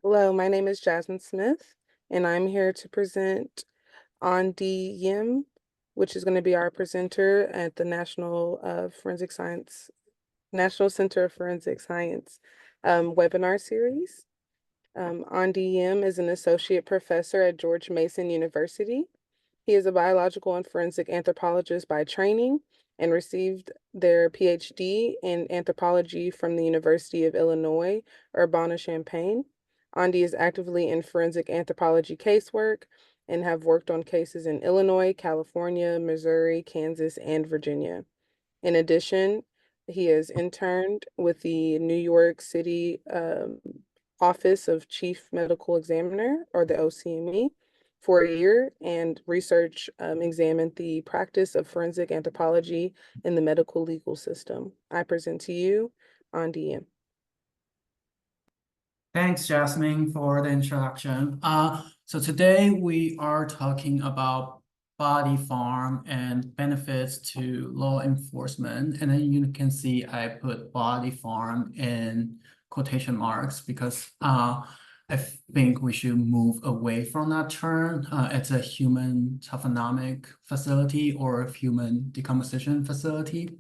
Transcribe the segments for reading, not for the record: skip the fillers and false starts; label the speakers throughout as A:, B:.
A: Hello, my name is Jasmine Smith, and I'm here to present on Yim, which is going to be our presenter at the National Center of Forensic Science webinar series. Andy Yim is an associate professor at George Mason University. He is a biological and forensic anthropologist by training and received their PhD in anthropology from the University of Illinois, Urbana-Champaign. Andy is actively in forensic anthropology casework and have worked on cases in Illinois, California, Missouri, Kansas, and Virginia. In addition, he has interned with the New York City Office of Chief Medical Examiner, or the OCME, for a year and research examined the practice of forensic anthropology in the medical legal system. I present to you on DM.
B: Thanks, Jasmine, for the introduction. So today we are talking about body farm and benefits to law enforcement. And then you can see I put body farm in quotation marks because I think we should move away from that term. It's a human taphonomic facility or a human decomposition facility.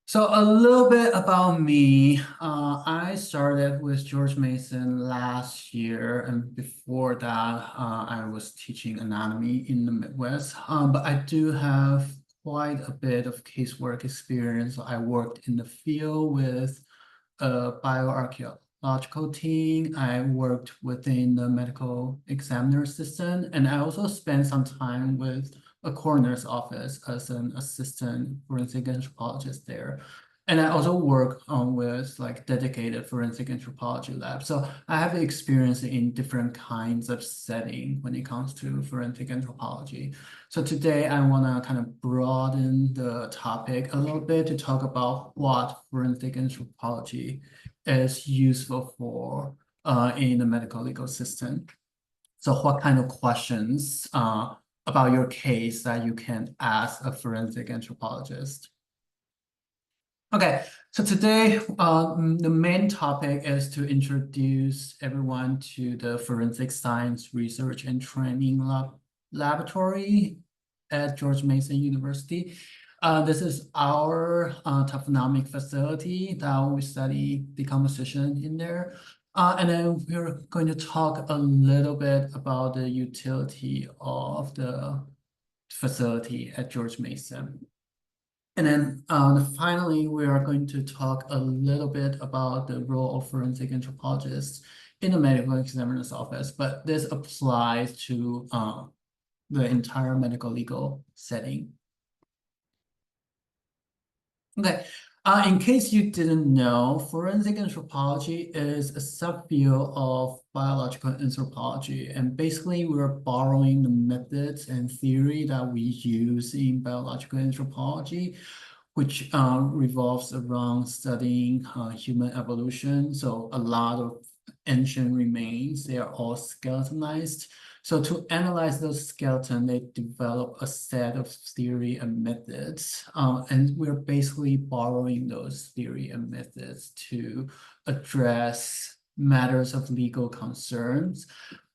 B: So a little bit about me. I started with George Mason last year, and before that, I was teaching anatomy in the Midwest. But I do have quite a bit of casework experience. I worked in the field with a bioarchaeological team. I worked within the medical examiner assistant, and I also spent some time with a coroner's office as an assistant forensic anthropologist there. And I also work with like dedicated forensic anthropology lab. So I have experience in different kinds of setting when it comes to forensic anthropology. So today I want to kind of broaden the topic a little bit to talk about what forensic anthropology is useful for in the medical legal system. So what kind of questions about your case that you can ask a forensic anthropologist? Okay, so today the main topic is to introduce everyone to the Forensic Science Research and Training Laboratory at George Mason University. This is our taphonomic facility that we study decomposition in there. And then we're going to talk a little bit about the utility of the facility at George Mason. And then finally, we are going to talk a little bit about the role of forensic anthropologists in the medical examiner's office, but this applies to the entire medical legal setting. Okay, in case you didn't know, forensic anthropology is a subfield of biological anthropology. And basically, we're borrowing the methods and theory that we use in biological anthropology, which revolves around studying human evolution. So a lot of ancient remains, they are all skeletonized. So to analyze those skeletons, they develop a set of theory and methods. And we're basically borrowing those theory and methods to address matters of legal concerns.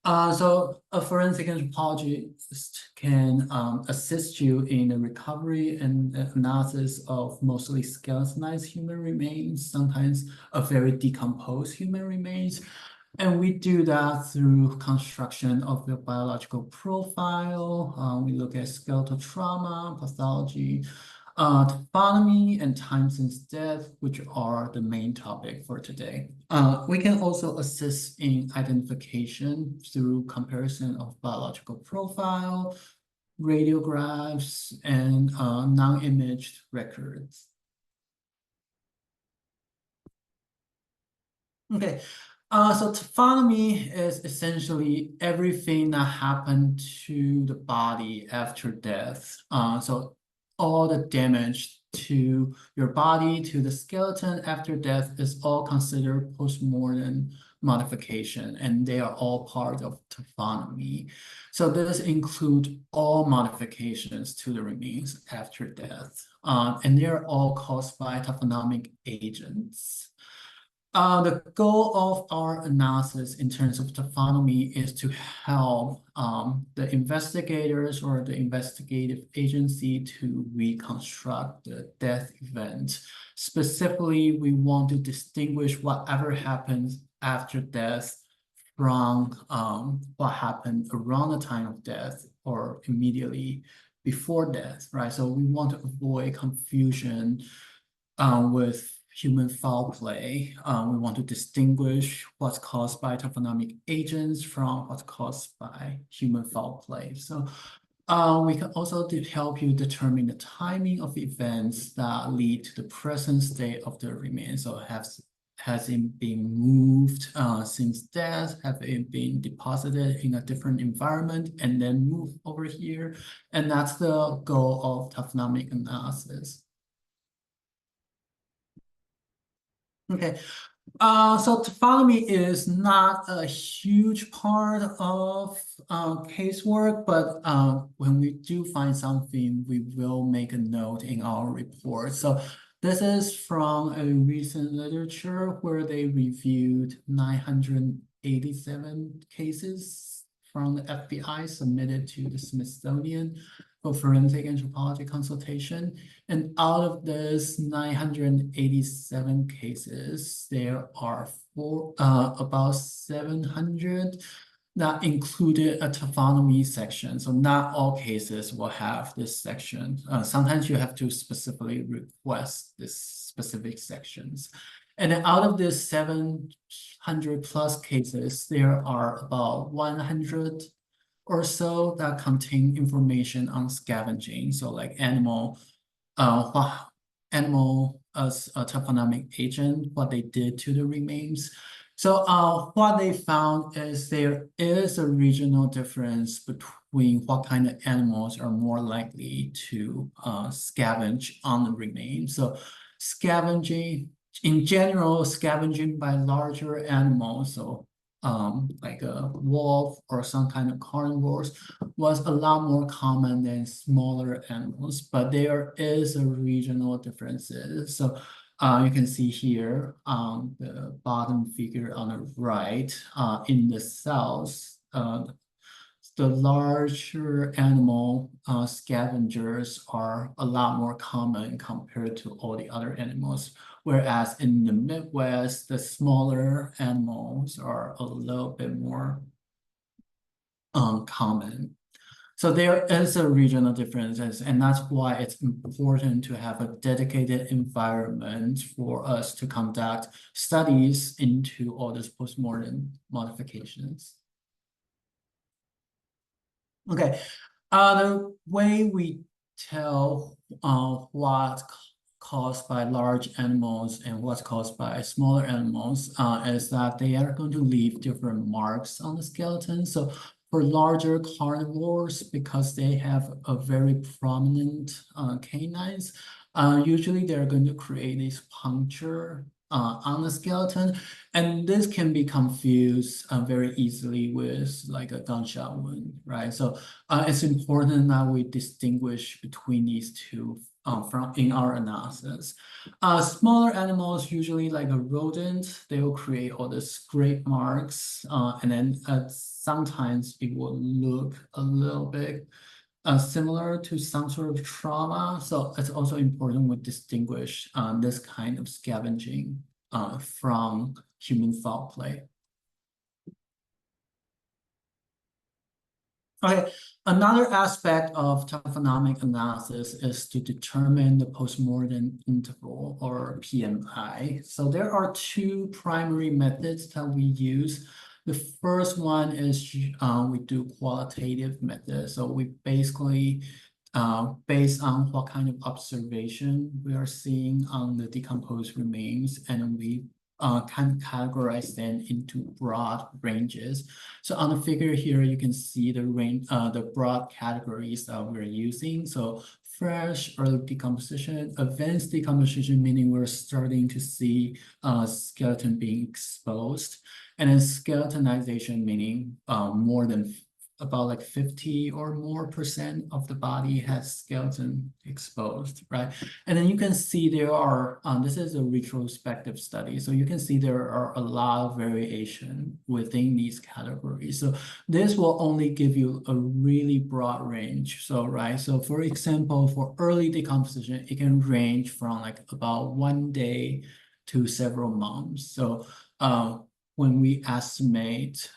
B: So a forensic anthropologist can assist you in the recovery and analysis of mostly skeletonized human remains, sometimes a very decomposed human remains. And we do that through construction of the biological profile. We look at skeletal trauma, pathology, taphonomy, and time since death, which are the main topic for today. We can also assist in identification through comparison of biological profile, radiographs, and non-imaged records. Okay, so taphonomy is essentially everything that happened to the body after death. So all the damage to your body, to the skeleton after death is all considered post-mortem modification, and they are all part of taphonomy. So this includes all modifications to the remains after death, and they are all caused by taphonomic agents. The goal of our analysis in terms of taxonomy is to help the investigators or the investigative agency to reconstruct the death event. Specifically, we want to distinguish whatever happens after death from what happened around the time of death or immediately before death, right? So we want to avoid confusion with human foul play. We want to distinguish what's caused by taxonomic agents from what's caused by human foul play. So we can also help you determine the timing of events that lead to the present state of the remains. So has it been moved since death? Have it been deposited in a different environment and then moved over here? And that's the goal of taxonomic analysis. Okay, so taxonomy is not a huge part of casework, but when we do find something, we will make a note in our report. So this is from a recent literature where they reviewed 987 cases from the FBI submitted to the Smithsonian for forensic anthropology consultation. And out of this 987 cases, there are about 700 that included a taxonomy section. So not all cases will have this section. Sometimes you have to specifically request this specific sections. And then out of this 700 plus cases, there are about 100 or so that contain information on scavenging. So like animal as a taxonomic agent, what they did to the remains. So what they found is there is a regional difference between what kind of animals are more likely to scavenge on the remains. So scavenging, in general, scavenging by larger animals, so like a wolf or some kind of carnivores, was a lot more common than smaller animals, but there is a regional differences. So you can see here on the bottom figure on the right, in the south, the larger animal scavengers are a lot more common compared to all the other animals. Whereas in the Midwest, the smaller animals are a little bit more common. So there is a regional differences, and that's why it's important to have a dedicated environment for us to conduct studies into all these postmortem modifications. Okay, the way we tell what's caused by large animals and what's caused by smaller animals is that they are going to leave different marks on the skeleton. So for larger carnivores, because they have a very prominent canines, usually they're going to create this puncture on the skeleton, and this can be confused very easily with like a gunshot wound, right? So it's important that we distinguish between these two from in our analysis. Smaller animals, usually like a rodent, they will create all the scrape marks, and then sometimes it will look a little bit similar to some sort of trauma. So it's also important we distinguish this kind of scavenging from human foul play. Okay, another aspect of taxonomic analysis is to determine the postmortem interval, or PMI. So there are two primary methods that we use. The first one is we do qualitative method. So we basically, based on what kind of observation we are seeing on the decomposed remains, and we can categorize them into broad ranges. So on the figure here, you can see the range, the broad categories that we're using. So fresh, early decomposition, advanced decomposition, meaning we're starting to see skeleton being exposed, and then skeletonization, meaning more than about like 50 or more % of the body has skeleton exposed, right? And then you can see there are, this is a retrospective study, so you can see there are a lot of variation within these categories. So this will only give you a really broad range. So, right, so for example, for early decomposition, it can range from like about 1 day to several months. So, when we estimate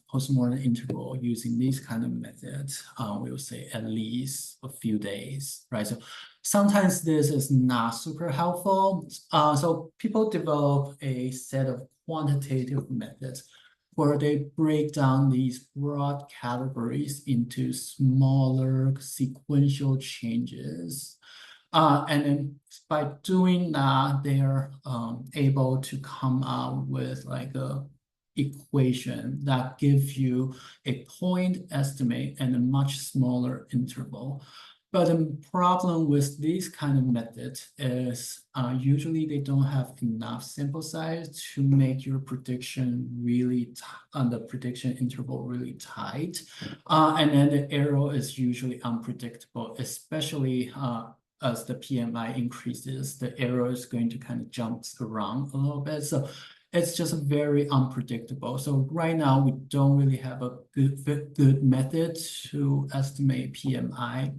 B: postmortem interval using these kind of methods, we will say at least a few days, right? So sometimes this is not super helpful. So people develop a set of quantitative methods where they break down these broad categories into smaller sequential changes. And then by doing that, they are able to come out with like a equation that gives you a point estimate and a much smaller interval. But the problem with these kind of methods is usually they don't have enough sample size to make your prediction really the prediction interval really tight. And then the error is usually unpredictable, especially as the PMI increases, the error is going to kind of jump around a little bit. So it's just very unpredictable. So right now we don't really have a good method to estimate PMI.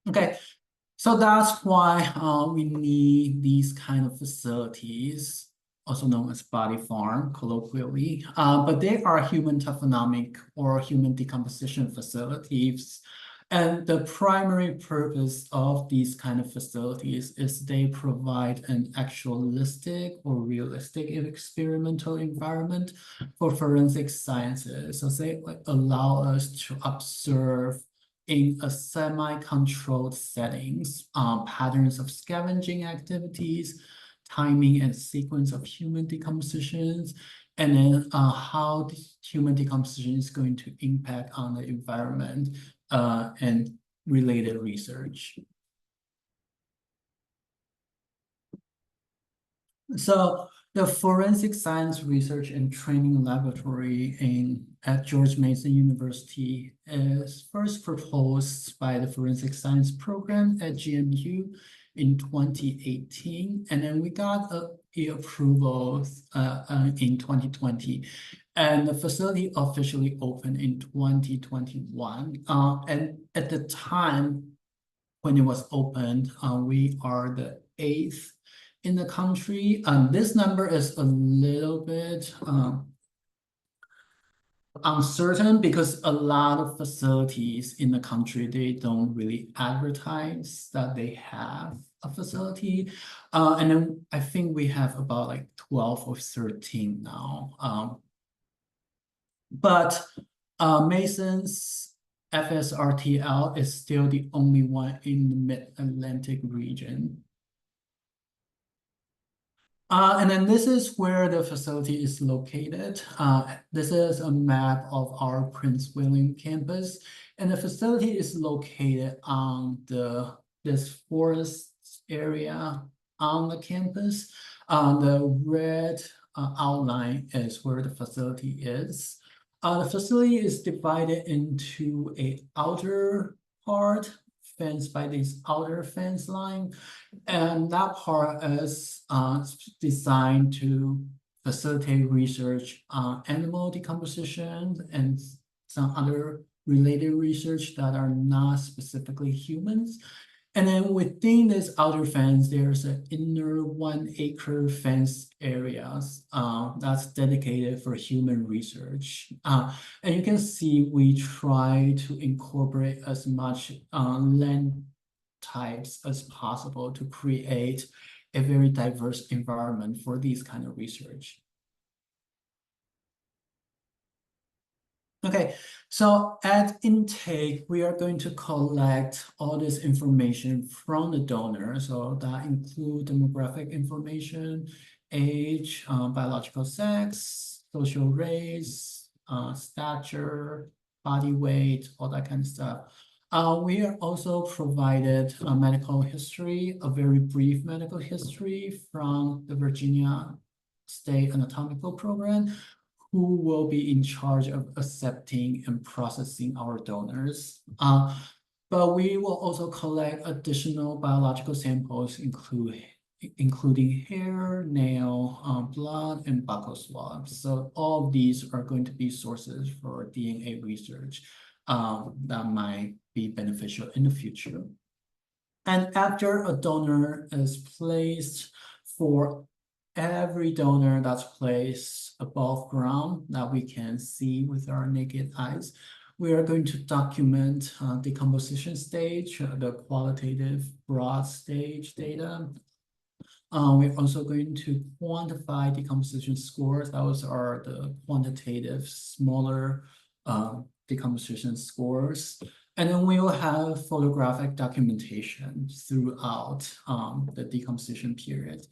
B: Okay, so that's why we need these kind of facilities, also known as body farm, colloquially. But they are human taphonomic or human decomposition facilities. And the primary purpose of these kind of facilities is they provide an actualistic or realistic experimental environment for forensic sciences. So they allow us to observe in a semi-controlled settings, patterns of scavenging activities, timing and sequence of human decompositions, and then how the human decomposition is going to impact on the environment and related research. So the Forensic Science Research and Training Laboratory at George Mason University is first proposed by the Forensic Science Program at GMU in 2018. And then we got the approval in 2020. And the facility officially opened in 2021. And at the time when it was opened, we are the 8th in the country. This number is a little bit uncertain because a lot of facilities in the country, they don't really advertise that they have a facility. And then I think we have about like 12 or 13 now. But Mason's FSRTL is still the only one in the Mid-Atlantic region. And then this is where the facility is located. This is a map of our Prince William campus, and the facility is located on this forest area on the campus. The red outline is where the facility is. The facility is divided into a outer part fenced by this outer fence line. And that part is designed to facilitate research on animal decomposition and some other related research that are not specifically humans. And then within this outer fence, there's an inner 1 acre fence areas that's dedicated for human research. And you can see we try to incorporate as much land types as possible to create a very diverse environment for these kind of research. Okay, so at intake, we are going to collect all this information from the donor. So that include demographic information, age, biological sex, social race, stature, body weight, all that kind of stuff. We are also provided a medical history, a very brief medical history from the Virginia State Anatomical Program, who will be in charge of accepting and processing our donors. But we will also collect additional biological samples, including hair, nail, blood, and buccal swabs. So all of these are going to be sources for DNA research that might be beneficial in the future. And after a donor is placed, for every donor that's placed above ground that we can see with our naked eyes, we are going to document the decomposition stage, the qualitative broad stage data. We're also going to quantify decomposition scores. Those are the quantitative, smaller decomposition scores. And then we will have photographic documentation throughout the decomposition period.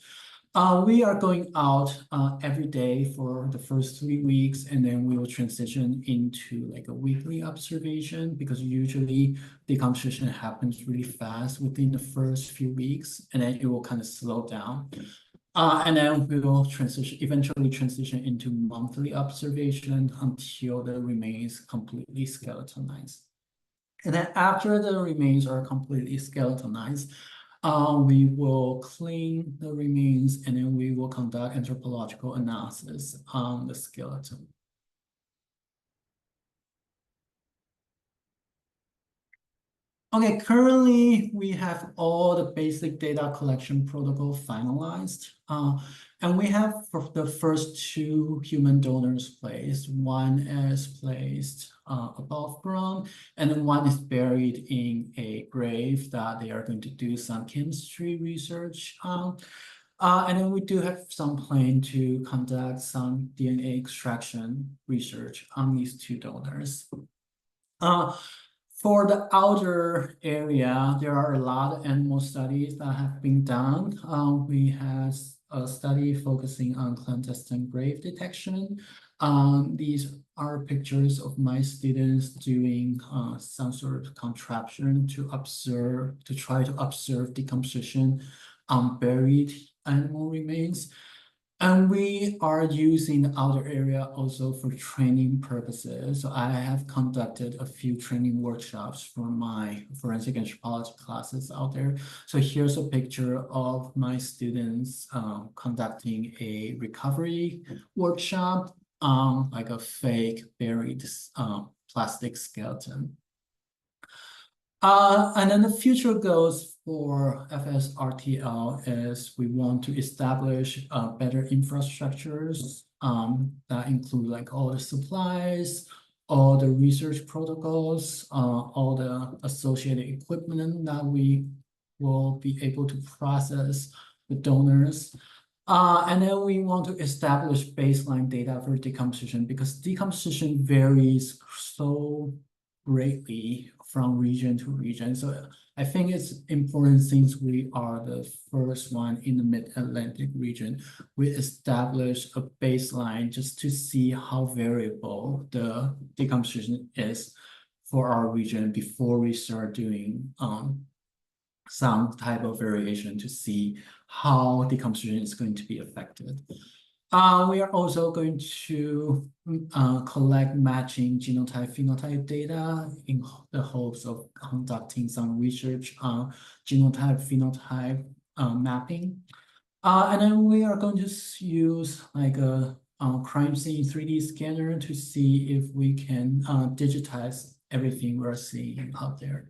B: We are going out every day for the first 3 weeks, and then we will transition into like a weekly observation because usually decomposition happens really fast within the first few weeks, and then it will kind of slow down. And then we will eventually transition into monthly observation until the remains completely skeletonized. And then after the remains are completely skeletonized, we will clean the remains and then we will conduct anthropological analysis on the skeleton. Okay, currently we have all the basic data collection protocol finalized. And we have for the first 2 human donors placed. One is placed above ground, and then one is buried in a grave that they are going to do some chemistry research on. And then we do have some plan to conduct some DNA extraction research on these 2 donors. For the outer area, there are a lot of animal studies that have been done. We have a study focusing on clandestine grave detection. These are pictures of my students doing some sort of contraption to try to observe decomposition on buried animal remains. And we are using the outer area also for training purposes. So I have conducted a few training workshops for my forensic anthropology classes out there. So here's a picture of my students conducting a recovery workshop on like a fake buried plastic skeleton. And then the future goals for FSRTL is we want to establish better infrastructures that include like all the supplies, all the research protocols, all the associated equipment that we will be able to process the donors. And then we want to establish baseline data for decomposition because decomposition varies so greatly from region to region. So I think it's important since we are the first one in the Mid-Atlantic region, we establish a baseline just to see how variable the decomposition is for our region before we start doing some type of variation to see how decomposition is going to be affected. We are also going to collect matching genotype-phenotype data in the hopes of conducting some research on genotype-phenotype mapping. And then we are going to use like a crime scene 3D scanner to see if we can digitize everything we're seeing out there.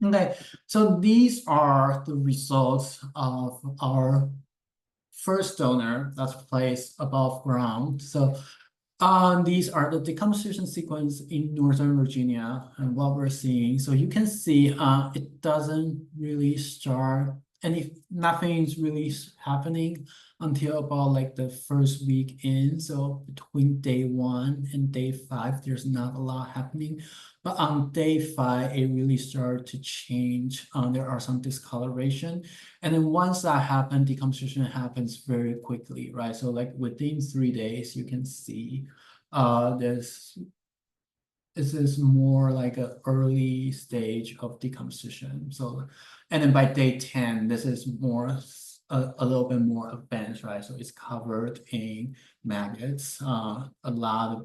B: Okay, so these are the results of our first donor that's placed above ground. So these are the decomposition sequence in Northern Virginia and what we're seeing. So you can see it doesn't really start, and if nothing's really happening until about like the first week in. So between day 1 and day 5, there's not a lot happening. But on day 5, it really started to change. There are some discoloration. And then once that happens, decomposition happens very quickly, right? So like within 3 days, you can see this is more like an early stage of decomposition. So, and then by day 10, this is more a little bit more advanced, right? So it's covered in maggots. A lot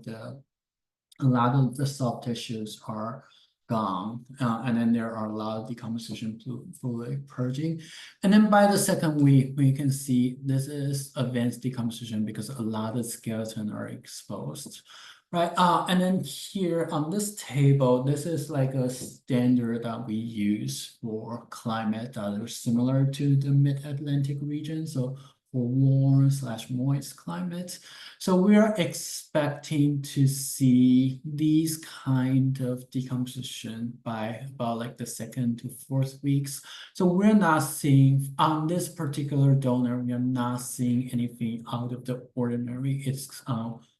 B: of the soft tissues are gone, and then there are a lot of decomposition fluid purging. And then by the second week, we can see this is advanced decomposition because a lot of skeleton are exposed, right? And then here on this table, this is like a standard that we use for climate that are similar to the Mid-Atlantic region. So for warm/moist climate. So we are expecting to see these kind of decomposition by about like the second to fourth weeks. So we're not seeing on this particular donor, we are not seeing anything out of the ordinary. It's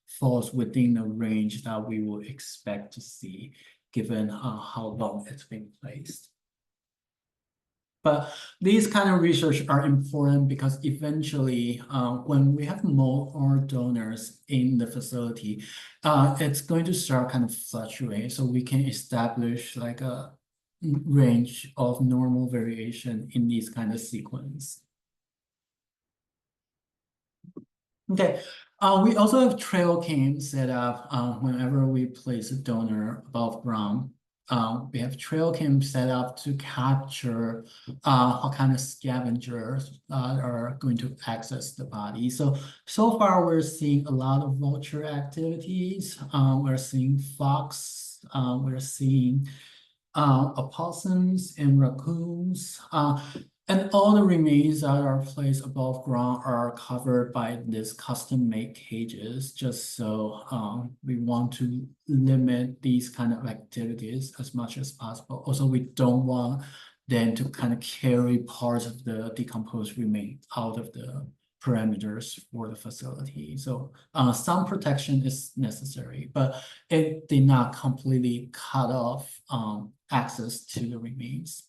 B: falls within the range that we would expect to see given how long it's been placed. But these kind of research are important because eventually, when we have more donors in the facility, it's going to start kind of fluctuate. So we can establish like a range of normal variation in these kind of sequence. Okay, we also have trail cams set up whenever we place a donor above ground. We have trail cams set up to capture what kind of scavengers are going to access the body. So far we're seeing a lot of vulture activities. We're seeing fox. We're seeing opossums and raccoons. And all the remains that are placed above ground are covered by this custom-made cages, just so we want to limit these kind of activities as much as possible. Also, we don't want them to kind of carry parts of the decomposed remain out of the parameters for the facility. So some protection is necessary, but it did not completely cut off access to the remains.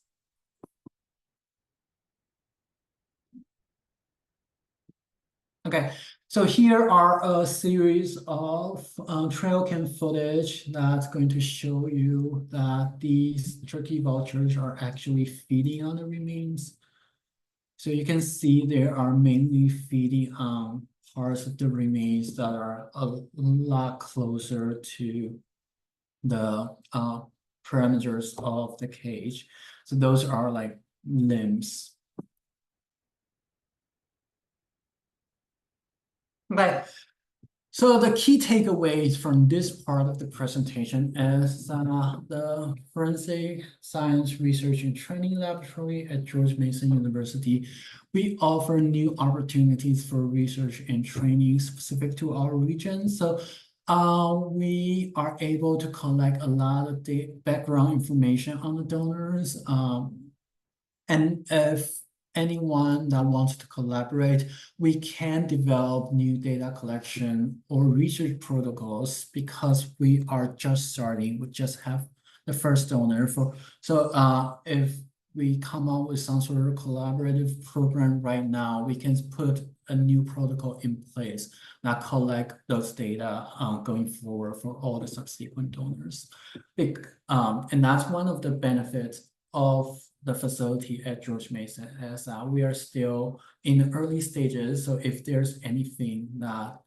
B: Okay, so here are a series of trail cam footage that's going to show you that these turkey vultures are actually feeding on the remains. So you can see they are mainly feeding on parts of the remains that are a lot closer to the parameters of the cage. So those are like limbs. Okay, so the key takeaways from this part of the presentation is the Forensic Science Research and Training Laboratory at George Mason University. We offer new opportunities for research and training specific to our region. So we are able to collect a lot of the background information on the donors. And if anyone that wants to collaborate, we can develop new data collection or research protocols because we are just starting. We just have the first donor for. So if we come up with some sort of collaborative program right now, we can put a new protocol in place that collect those data going forward for all the subsequent donors. And that's one of the benefits of the facility at George Mason is we are still in the early stages. So if there's anything that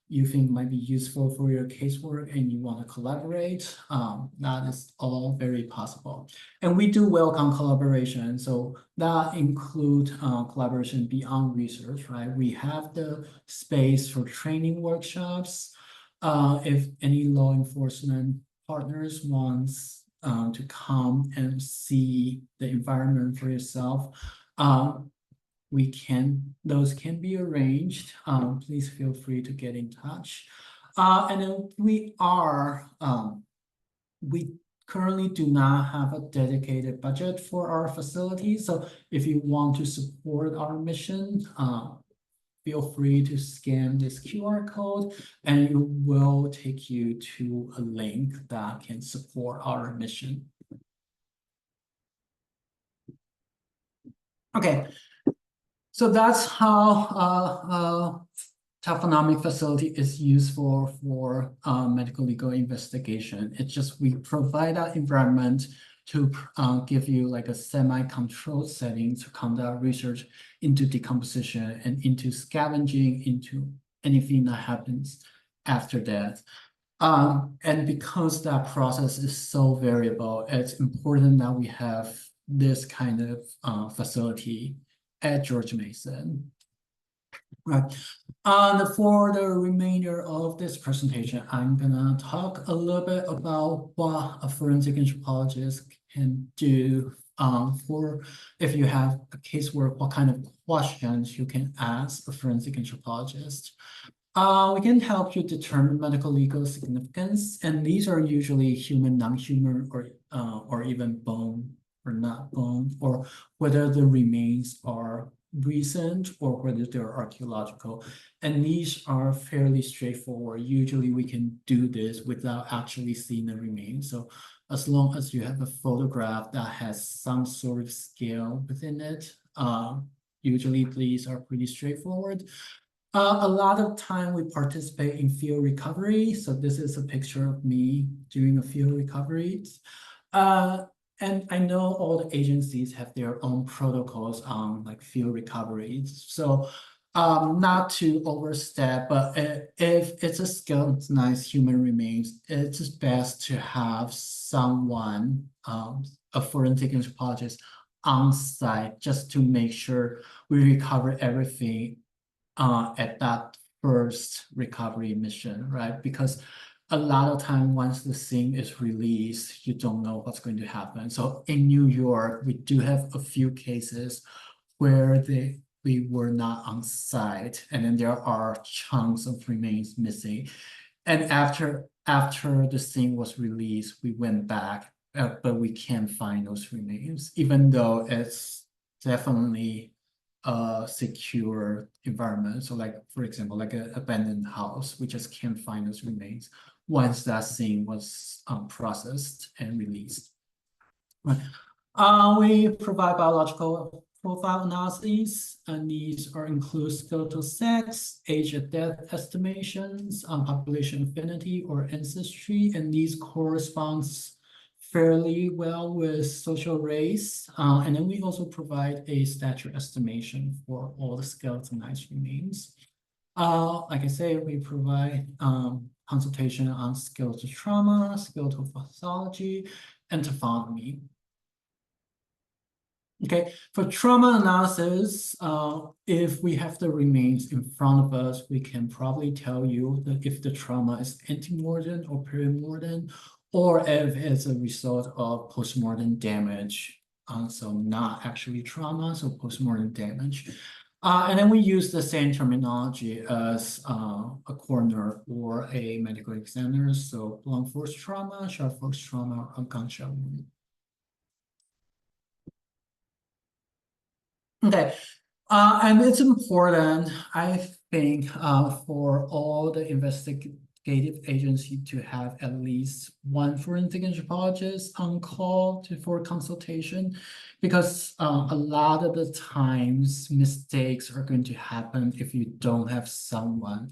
B: you think might be useful for your casework and you want to collaborate, that is all very possible. And we do welcome collaboration. So that includes collaboration beyond research, right? We have the space for training workshops. If any law enforcement partners wants to come and see the environment for yourself, those can be arranged. Please feel free to get in touch. And then we currently do not have a dedicated budget for our facility. So if you want to support our mission, feel free to scan this QR code and it will take you to a link that can support our mission. Okay, so that's how taphonomic facility is useful for medical legal investigation. It's just we provide that environment to give you like a semi-controlled setting to conduct research into decomposition and into scavenging into anything that happens after that. And because that process is so variable, it's important that we have this kind of facility at George Mason. Right. For the remainder of this presentation, I'm gonna talk a little bit about what a forensic anthropologist can do for if you have a casework, what kind of questions you can ask a forensic anthropologist. We can help you determine medical legal significance, and these are usually human, non-human, or even bone or not bone, or whether the remains are recent or whether they're archaeological. And these are fairly straightforward. Usually we can do this without actually seeing the remains. So as long as you have a photograph that has some sort of scale within it, usually these are pretty straightforward. A lot of time we participate in field recovery. So this is a picture of me doing a field recovery. And I know all the agencies have their own protocols on like field recoveries. So not to overstep, but if it's a skeletonized human remains, it's best to have someone, a forensic anthropologist on site just to make sure we recover everything at that first recovery mission, right? Because a lot of time once the scene is released, you don't know what's going to happen. So in New York, we do have a few cases where we were not on site, and then there are chunks of remains missing. And after the scene was released, we went back, but we can't find those remains, even though it's definitely a secure environment. So like, for example, like an abandoned house, we just can't find those remains once that scene was processed and released. Right. We provide biological profile analyses, and these are include skeletal sex, age at death estimations, population affinity or ancestry, and these corresponds fairly well with social race. And then we also provide a stature estimation for all the skeletonized remains. Like I say, we provide consultation on skeletal trauma, skeletal pathology, and taphonomy. Okay, for trauma analysis, if we have the remains in front of us, we can probably tell you that if the trauma is antemortem or perimortem, or if it's a result of postmortem damage. So not actually trauma, so postmortem damage. And then we use the same terminology as a coroner or a medical examiner. So blunt force trauma, sharp force trauma, or gunshot wound. Okay, and it's important, I think, for all the investigative agency to have at least one forensic anthropologist on call for consultation, because a lot of the times mistakes are going to happen if you don't have someone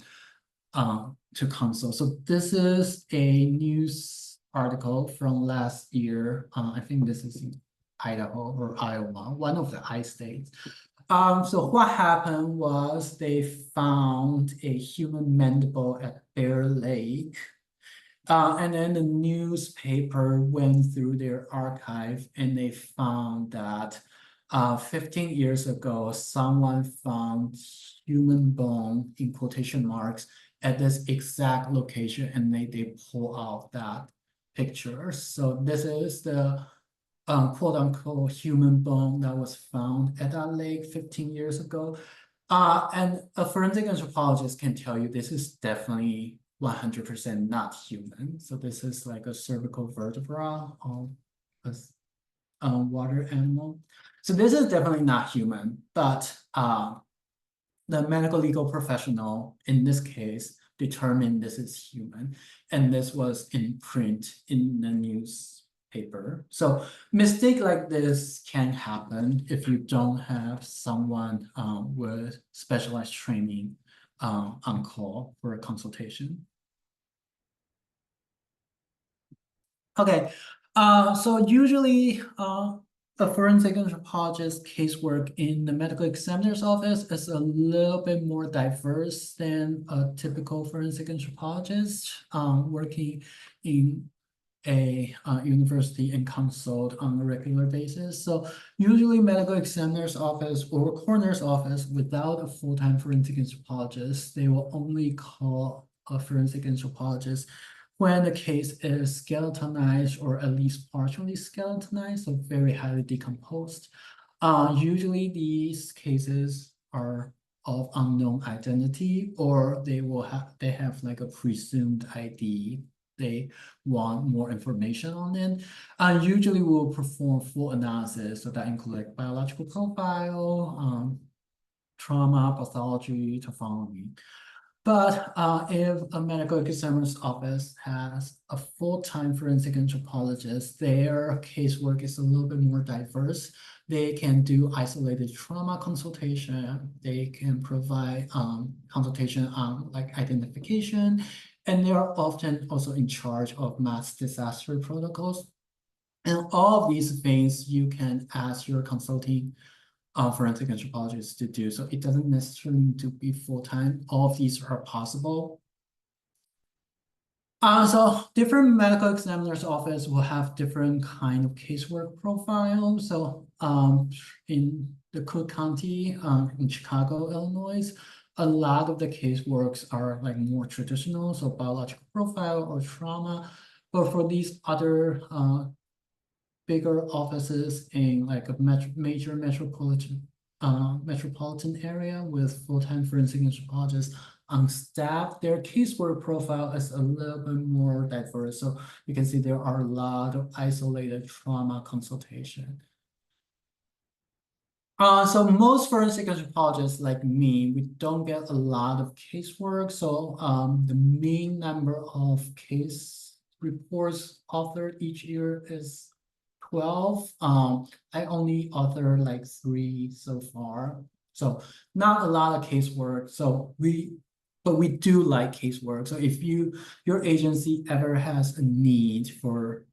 B: to consult. So this is a news article from last year. I think this is in Idaho or Iowa, one of the I states. So what happened was they found a human mandible at Bear Lake. And then the newspaper went through their archive and they found that 15 years ago, someone found human bone in quotation marks at this exact location, and they pull out that picture. So this is the quote unquote human bone that was found at that lake 15 years ago. And a forensic anthropologist can tell you this is definitely 100% not human. So this is like a cervical vertebra of a water animal. So this is definitely not human, but the medical legal professional in this case determined this is human, and this was in print in the newspaper. So mistake like this can happen if you don't have someone with specialized training on call for a consultation. Okay, So usually, a forensic anthropologist casework in the medical examiner's office is a little bit more diverse than a typical forensic anthropologist, working in a university and consult on a regular basis. So usually medical examiner's office or coroner's office without a full-time forensic anthropologist, they will only call a forensic anthropologist when the case is skeletonized or at least partially skeletonized, so very highly decomposed. Usually these cases are of unknown identity, or they have like a presumed ID. They want more information on it. Usually we'll perform full analysis, so that include like biological profile, trauma, pathology, pathology. But if a medical examiner's office has a full-time forensic anthropologist, their casework is a little bit more diverse. They can do isolated trauma consultation. They can provide consultation on like identification, and they are often also in charge of mass disaster protocols. And all of these things you can ask your consulting forensic anthropologists to do. So it doesn't necessarily need to be full-time. All of these are possible. So different medical examiner's office will have different kind of casework profile. So in the Cook County in Chicago, Illinois, a lot of the caseworks are like more traditional, so biological profile or trauma. But for these other bigger offices in like a major metropolitan area with full-time forensic anthropologists on staff, their casework profile is a little bit more diverse. So you can see there are a lot of isolated trauma consultation. So most forensic anthropologists like me, we don't get a lot of casework. So the mean number of case reports authored each year is 12. I only author like 3 so far. So not a lot of casework. But we do like casework. So if your agency ever has a need for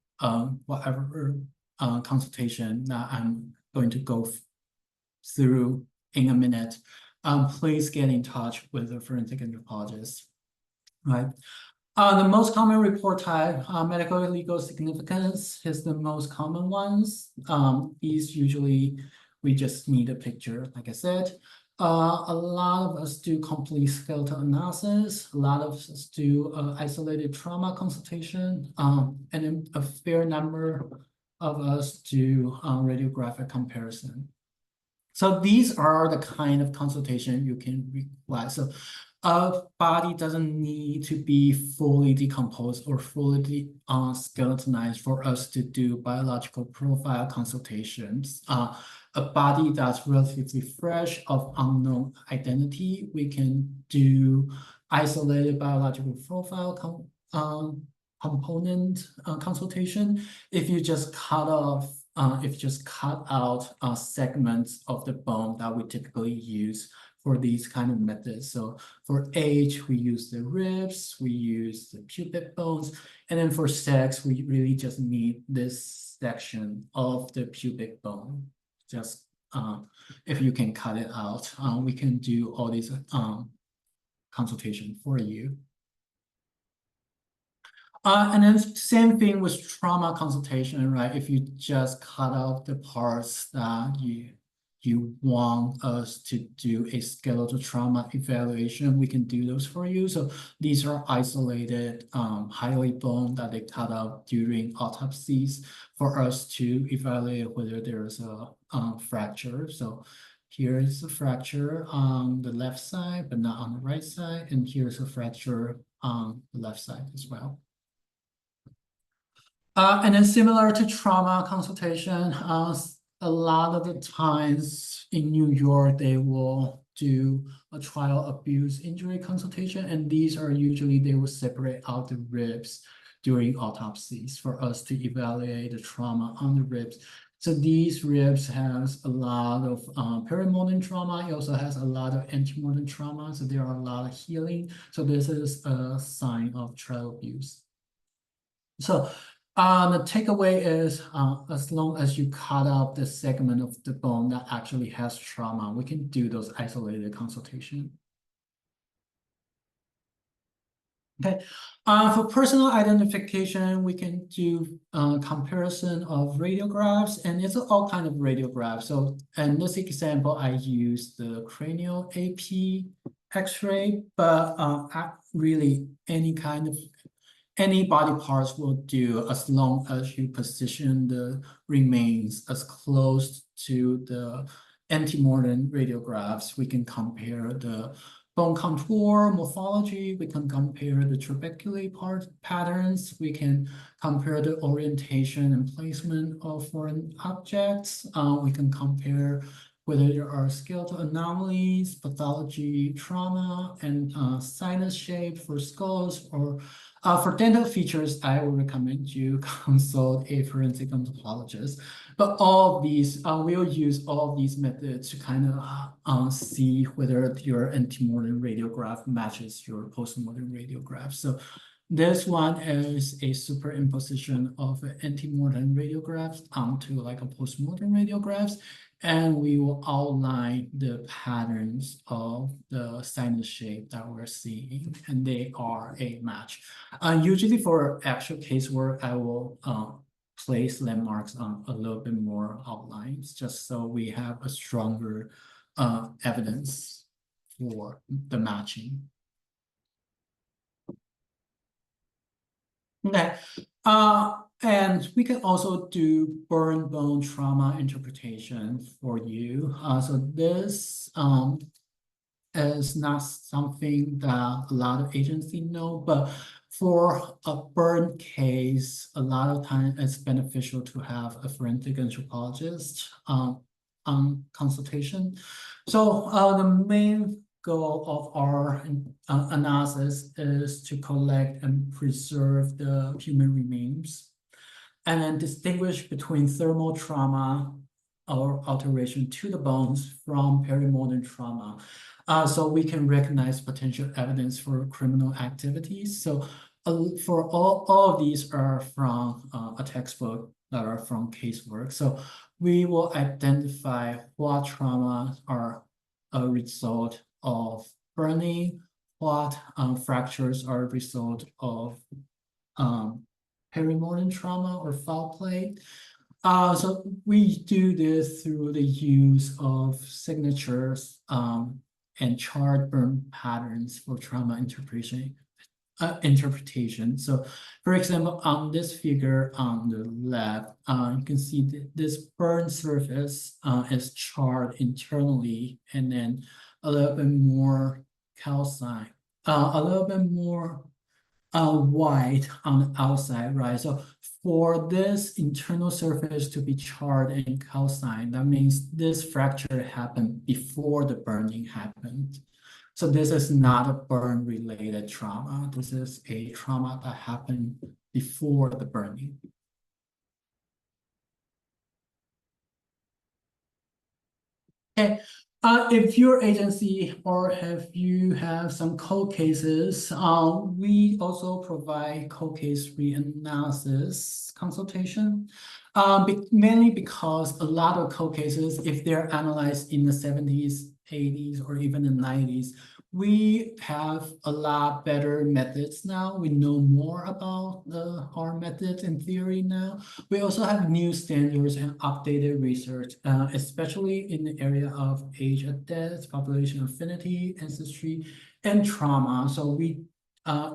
B: whatever consultation that I'm going to go through in a minute, please get in touch with a forensic anthropologist, right? The most common report type, medical legal significance is the most common ones. These usually, we just need a picture, like I said. A lot of us do complete skeletal analysis. A lot of us do isolated trauma consultation. And then a fair number of us do radiographic comparison. So these are the kind of consultation you can request. So a body doesn't need to be fully decomposed or fully skeletonized for us to do biological profile consultations. A body that's relatively fresh of unknown identity, we can do isolated biological profile component consultation. If you just cut out segments of the bone that we typically use for these kind of methods. So for age, we use the ribs, we use the pubic bones, and then for sex, we really just need this section of the pubic bone. Just if you can cut it out, we can do all these consultation for you. And then same thing with trauma consultation, right? If you just cut out the parts that you want us to do a skeletal trauma evaluation, we can do those for you. So these are isolated, highly bone that they cut out during autopsies for us to evaluate whether there's a fracture. So here is a fracture on the left side, but not on the right side. And here's a fracture on the left side as well. And then similar to trauma consultation, a lot of the times in New York, they will do a trial abuse injury consultation. And these are usually, they will separate out the ribs during autopsies for us to evaluate the trauma on the ribs. So these ribs has a lot of perimortem trauma. It also has a lot of antemortem trauma. So there are a lot of healing. So this is a sign of trial abuse. So The takeaway is, as long as you cut out the segment of the bone that actually has trauma, we can do those isolated consultation. Okay, for personal identification, we can do comparison of radiographs, and it's all kind of radiographs. So in this example, I use the cranial AP X-ray, but really any body parts will do as long as you position the remains as close to the antemortem radiographs. We can compare the bone contour, morphology, we can compare the trabeculate patterns, we can compare the orientation and placement of foreign objects, we can compare whether there are skeletal anomalies, pathology, trauma, and sinus shape for skulls, or for dental features, I would recommend you consult a forensic anthropologist. But all of these, we'll use all of these methods to kind of see whether your antemortem radiograph matches your postmortem radiograph. So this one is a superimposition of antemortem radiographs onto like a postmortem radiographs. And we will outline the patterns of the sinus shape that we're seeing, and they are a match. Usually for actual casework, I will place landmarks on a little bit more outlines, just so we have a stronger evidence for the matching. Okay, and we can also do burn bone trauma interpretation for you. So this is not something that a lot of agencies know, but for a burn case, a lot of time it's beneficial to have a forensic anthropologist on consultation. So the main goal of our analysis is to collect and preserve the human remains, and then distinguish between thermal trauma or alteration to the bones from perimortem trauma. So we can recognize potential evidence for criminal activities. So for all of these are from a textbook that are from casework. So we will identify what trauma are a result of burning, what fractures are a result of perimortem trauma or foul play. So we do this through the use of signatures and charred burn patterns for trauma interpretation. So, for example, on this figure on the left, you can see that this burn surface is charred internally, and then a little bit more calcine, a little bit more white on the outside, right? So for this internal surface to be charred and calcined, that means this fracture happened before the burning happened. So this is not a burn-related trauma. This is a trauma that happened before the burning. Okay. If your agency or if you have some cold cases, we also provide cold case reanalysis consultation. Mainly because a lot of cold cases, if they're analyzed in the 70s, 80s, or even the 90s, we have a lot better methods now. We know more about our methods and theory now. We also have new standards and updated research, especially in the area of age at death, population affinity, ancestry, and trauma. So we,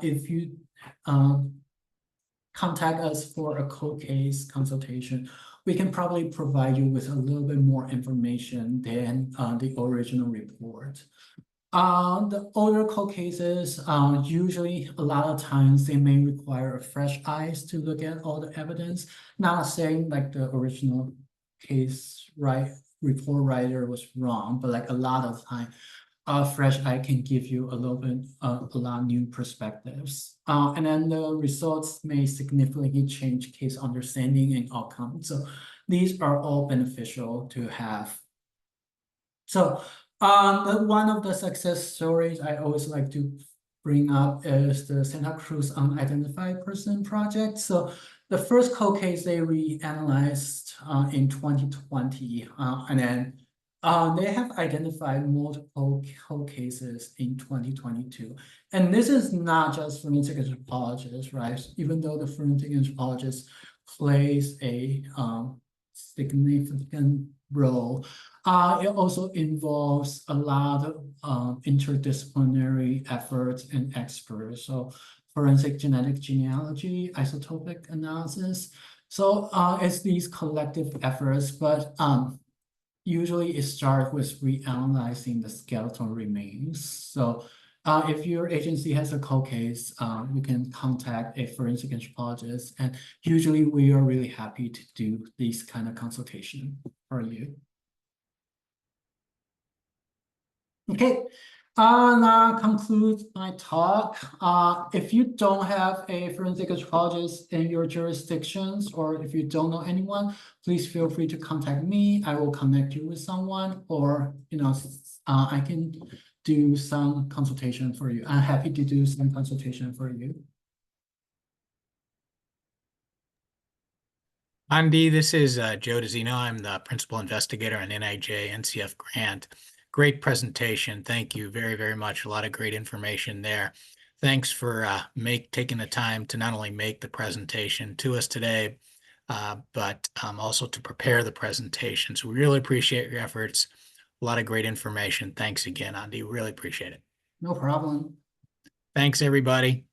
B: if you contact us for a cold case consultation, we can probably provide you with a little bit more information than the original report. The older cold cases, usually a lot of times they may require fresh eyes to look at all the evidence. Not saying like the original case report writer was wrong, but like a lot of time, a fresh eye can give you a little bit, a lot of new perspectives. And then the results may significantly change case understanding and outcome. So these are all beneficial to have. So one of the success stories I always like to bring up is the Santa Cruz Unidentified Person Project. So the first cold case they reanalyzed in 2020, and then they have identified multiple cold cases in 2022. And this is not just forensic anthropologists, right? Even though the forensic anthropologist plays a significant role, it also involves a lot of interdisciplinary efforts and experts. So forensic genetic genealogy, isotopic analysis. So it's these collective efforts, but usually it starts with reanalyzing the skeletal remains. So if your agency has a cold case, you can contact a forensic anthropologist, and usually we are really happy to do these kind of consultation for you. Okay, that concludes my talk. If you don't have a forensic anthropologist in your jurisdictions, or if you don't know anyone, please feel free to contact me. I will connect you with someone, or I can do some consultation for you. I'm happy to do some consultation for you.
C: Andy, this is Joe DeZino. I'm the principal investigator on NIJ NCF grant. Great presentation. Thank you very, very much. A lot of great information there. Thanks for taking the time to not only make the presentation to us today, but also to prepare the presentation. So we really appreciate your efforts. A lot of great information. Thanks again, Andy. Really appreciate it.
B: No problem.
C: Thanks, everybody.